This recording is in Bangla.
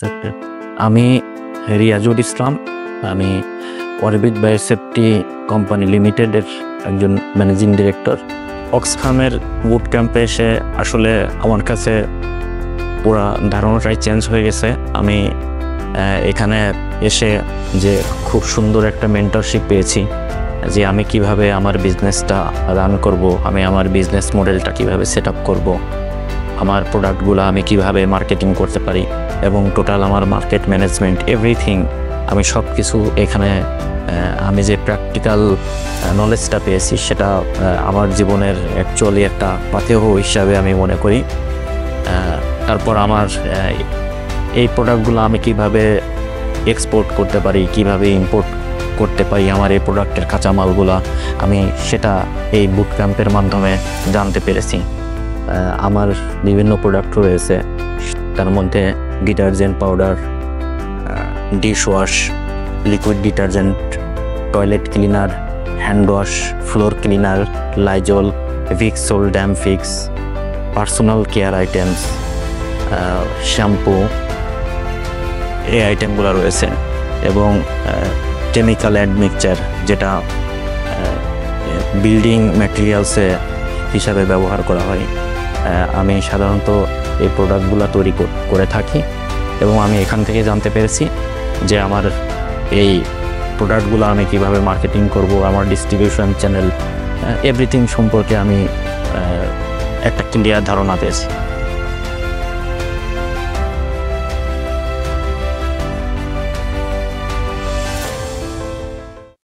আচ্ছা। আমি রিয়াজুল ইসলাম। আমি অরবিট বায়োসেফটি কোম্পানি লিমিটেডের একজন ম্যানেজিং ডিরেক্টর। অক্সফামের বুট ক্যাম্পে এসে আসলে আমার কাছে পুরা ধারণাটাই চেঞ্জ হয়ে গেছে। আমি এখানে এসে যে খুব সুন্দর একটা মেন্টরশিপ পেয়েছি, যে আমি কিভাবে আমার বিজনেসটা রান করব, আমি আমার বিজনেস মডেলটা কিভাবে সেট আপ করবো, আমার প্রোডাক্টগুলো আমি কিভাবে মার্কেটিং করতে পারি এবং টোটাল আমার মার্কেট ম্যানেজমেন্ট এভরিথিং আমি সব কিছু এখানে আমি যে প্র্যাকটিক্যাল নলেজটা পেয়েছি সেটা আমার জীবনের অ্যাকচুয়ালি একটা পাথেয় হিসাবে আমি মনে করি। তারপর আমার এই প্রোডাক্টগুলো আমি কিভাবে এক্সপোর্ট করতে পারি, কিভাবে ইম্পোর্ট করতে পারি আমার এই প্রোডাক্টের কাঁচামালগুলো, আমি সেটা এই বুট ক্যাম্পের মাধ্যমে জানতে পেরেছি। আমার বিভিন্ন প্রোডাক্ট রয়েছে, তার মধ্যে detergent powder, dish wash, liquid detergent, toilet cleaner, hand wash, floor cleaner, Lizol, Vixol, Damfix, personal care items, shampoo, এই আইটেমগুলো রয়েছে এবং কেমিক্যাল অ্যাডমিক্সচার যেটা বিল্ডিং ম্যাটেরিয়ালসে হিসাবে ব্যবহার করা হয়। আমি সাধারণত এই প্রোডাক্টগুলো তৈরি করে থাকি এবং আমি এখান থেকে জানতে পেরেছি যে আমার এই প্রোডাক্টগুলো আমি কিভাবে মার্কেটিং করব, আমার ডিস্ট্রিবিউশন চ্যানেল এভরিথিং সম্পর্কে আমি একটা ক্লিয়ার ধারণা পেয়েছি।